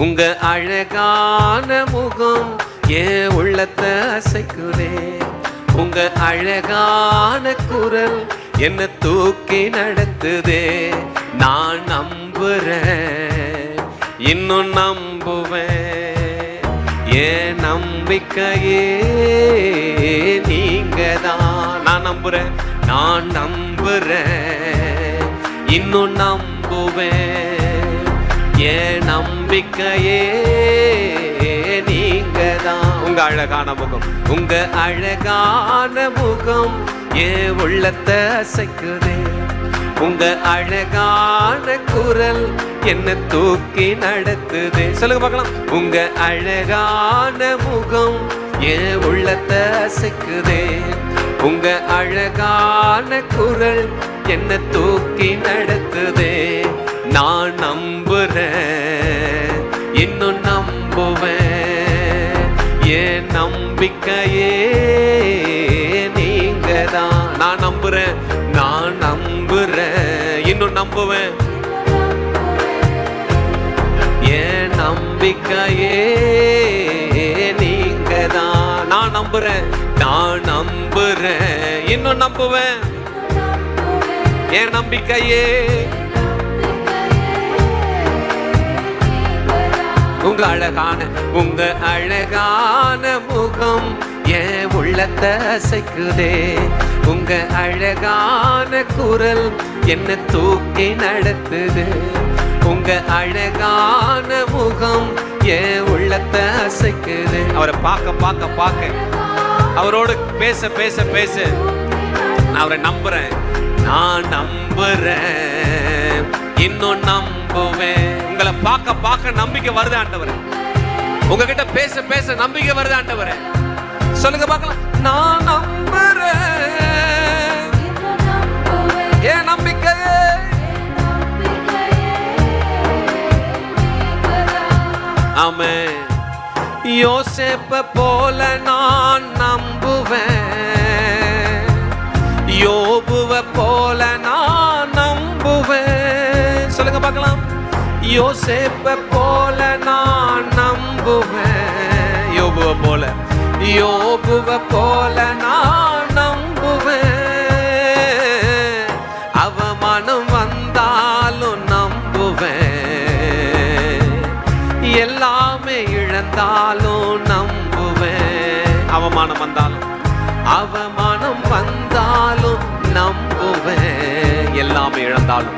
உங்க அழகான முகம் என் உள்ளத்தை அசைக்குதே. உங்க அழகான குரல் என்ன தூக்கி நடத்துதே. நான் நம்புறேன், இன்னும் நம்புவேன். என் நம்பிக்கையே நீங்கதான். நான் நம்புறேன், நான் நம்புறேன், இன்னும் நம்புவேன். என் நம்பிக்கையே நீங்கதான். உங்க அழகான முகம், உங்க அழகான முகம் என் உள்ளத்தை அசைக்குதே. உங்க அழகான குரல் என்ன தூக்கி நடத்துதே. சொல்லுங்க பார்க்கலாம். உங்க அழகான முகம் என் உள்ளத்தை அசைக்குதே. உங்க அழகான குரல் என்ன தூக்கி நடத்துதே. நான் நம்புறேன், இன்னும் நம்புவேன். என் நம்பிக்கையே நீங்கதான். நான் நம்புறேன், நான் நம்புறேன், இன்னும் நம்புவேன். என் நம்பிக்கையே நீங்கதான். நான் நம்புறேன், நான் நம்புறேன், இன்னும் நம்புவேன். என் நம்பிக்கையே உங்க அழகான முகம் என் உள்ளத்தை அசைக்குதே. உங்க அழகான குரல் என்ன தூக்கி நடத்துது. உங்க அழகான முகம் என் உள்ளத்தை அசைக்குது. அவரை பார்க்க பார்க்க பார்க்க, அவரோடு பேச பேச பேச நான் அவரை நம்புறேன், நான் நம்புறேன், இன்னும் நம்புவேன். உங்களை பார்க்க பார்க்க நம்பிக்கை வருது ஆண்டவரே. உங்ககிட்ட பேச பேச நம்பிக்கை வருது ஆண்டவரே. சொல்லுங்க பார்க்கலாம். நான் நம்புறேன், என் நம்பிக்கையே. ஆமென். யோசேப்ப போல நான் நம்புவேன், யோபுவ போல நான் நம்புவேன். சொல்லுங்க பார்க்கலாம். யோசேப்ப போல நான் நம்புவேன், யோபுவ போல, யோபுவ போல நான் நம்புவேன். அவமானம் வந்தாலும் நம்புவேன், எல்லாமே இழந்தாலும் நம்புவேன். அவமானம் வந்தாலும், அவமானம் வந்தாலும் நம்புவேன். எல்லாமே இழந்தாலும்,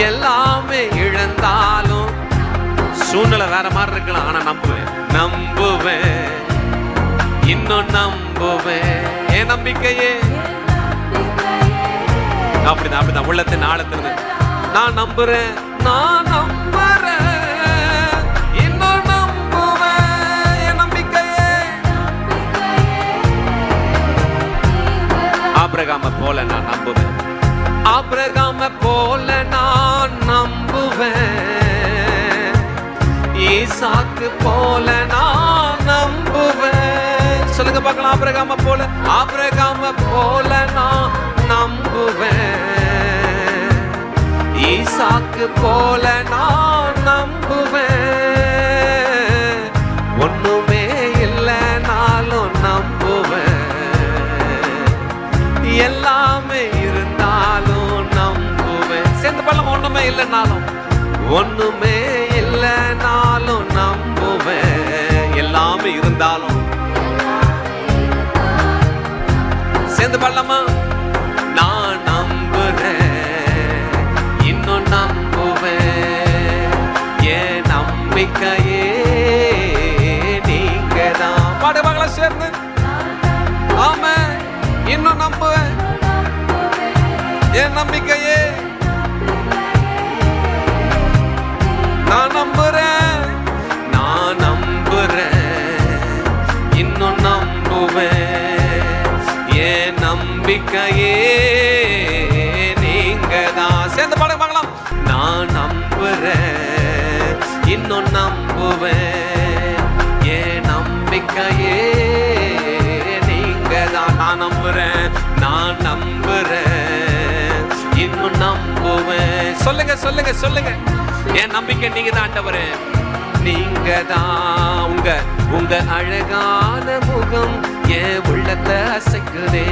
எல்லாமே இழந்தாலும். சூழ்நிலை வேற மாதிரி இருக்கலாம், ஆனா நம்புவேன், நம்புவேன், இன்னும் நம்புவேன். என் நம்பிக்கையே அப்படிதான் அப்படிதான் உள்ளத்தின் ஆழத்திலிருந்து நான் நம்புறேன், நான் நம்புறேன், இன்னும் நம்புவேன். என் நம்பிக்கையே ஆபிரகாம போல நான் நம்புவேன், ஆபிரகாம போல நான் நம்புவேன். ஈசாக்கு போல நான் நம்புவேன். சொல்லுங்க பார்க்கலாம். ஆபிரகாம போல, ஆபிரகாம போல நான் நம்புவேன். ஈசாக்கு போல நான் நம்புவேன். ஒண்ணுமே இல்லைனாலும் நம்புவேன், எல்லாமே இருந்தாலும் நம்புவேன். சேர்ந்து பண்ணலாம். ஒண்ணுமே இல்லைனாலும், ஒண்ணுமே இல்லைனாலும் நம்புவேன், எல்லாமே இருந்தாலும். சேர்ந்து பண்ணலாமா? நான் நம்புறேன், இன்னும் நம்புவேன். என் நம்பிக்கையே நீங்கதான். பாடு பார்க்கலாம் சேர்ந்து. ஆமென். இன்னும் நம்புவேன், என் நம்பிக்கையே. நான் நம்புறேன், நான் நம்புறேன், இன்னும் நம்புவேன். என் நம்பிக்கையே நீங்கதான். சேர்ந்து பாட பார்க்கலாம். நான் நம்புறேன், இன்னும் நம்புவேன். என் நம்பிக்கையே நீங்கதான். நான் நம்புறேன், நான் நம்புறேன், இன்னும் நம்புவேன். சொல்லுங்க சொல்லுங்க சொல்லுங்க. என் நம்பிக்கை நீங்க தான் ஆண்டவரே, நீங்க நீங்க தான். உங்க அழகான முகம் என் உள்ளத்தை அசைக்குதே.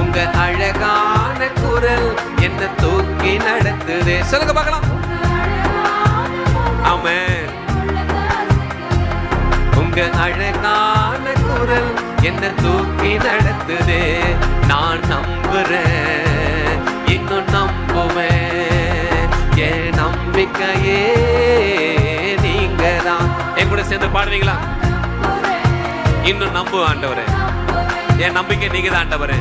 உங்க அழகான குரல் என்ன தூக்கி நடத்துதே. சொல்லுங்க பார்க்கலாம். ஆமென். உங்க அழகான குரல் என்ன தூக்கி நடத்துதே. நான் நம்புறேன், இன்னும் நம்புவேன். என் நம்பிக்கையே நீங்க தான். என் கூட சேர்ந்து பாடுவீங்களா? இன்னும் நம்புவேன் ஆண்டவரே, என் நம்பிக்கை நீங்க தான் ஆண்டவரே.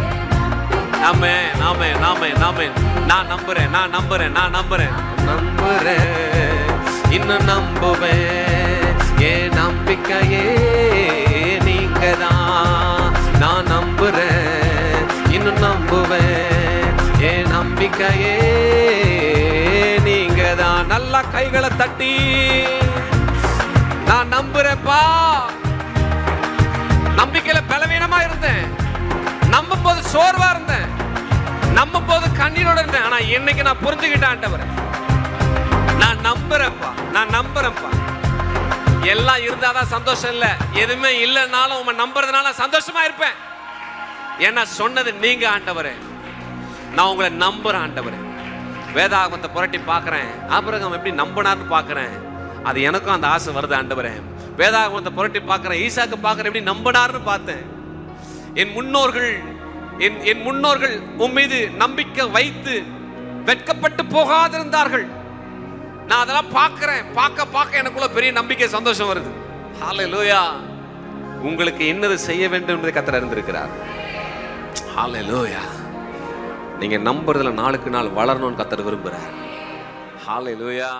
ஆமென், ஆமென், ஆமென், ஆமென். நான் நம்புறேன், நான் நம்புறேன், நான் நம்புறேன், நம்புறேன், இன்னும் நம்புவேன். என் நம்பிக்கையே நீங்க தான். நான் நம்புறேன், இன்னும் நம்புவேன். என் நம்பிக்கையே நீங்க தான். நல்லா கைகளை தட்டி நான் நம்புறேன்ப்பா. நம்பிக்கையில பலவீனமா இருந்தேன், நம்பும் போது சோர்வா இருந்தேன், நம்பும் போது கண்ணீரோட இருந்தேன். ஆனா இன்னைக்கு நான் புரிஞ்சுக்கிட்டேன் ஆண்டவரே, நான் நம்புறேன்ப்பா, நான் நம்புறேன்ப்பா. எல்லாம் இருந்தாதான் சந்தோஷம் இல்ல, எதுவுமே இல்லைனாலும் உங்க நம்புறதுனால சந்தோஷமா இருப்பேன். ஏன்னா சொன்னது நீங்க ஆண்டவரே, நான் உங்களை நம்புறேன் ஆண்டவரே. வேதாகமத்தை புரட்டி பார்க்கிறேன், ஆபிரகாம் எப்படி நம்பினார்னு பார்க்கிறேன். அது எனக்கும் அந்த ஆசை வருது ஆண்டவரே. வேதாகமத்தை புரட்டி பார்க்கிறேன், ஈசாக்கு பார்க்கிறேன், எப்படி நம்பினார்னு பார்த்தேன். என் முன்னோர்கள் உன் மீது நம்பிக்கை வைத்து வெட்கப்பட்டு போகாதிருந்தார்கள். நான் அதெல்லாம் பார்க்கிறேன், பார்க்க எனக்குள்ள பெரிய நம்பிக்கை, சந்தோஷம் வருது. ஹல்லேலூயா. உங்களுக்கு என்னது செய்ய வேண்டும் என்பதை கர்த்தர் அறிந்திருக்கிறார். ஹல்லேலூயா. நீங்க நம்புறதுல நாளுக்கு நாள் வளரணும்னு கர்த்தர் விரும்புறார். ஹல்லேலூயா.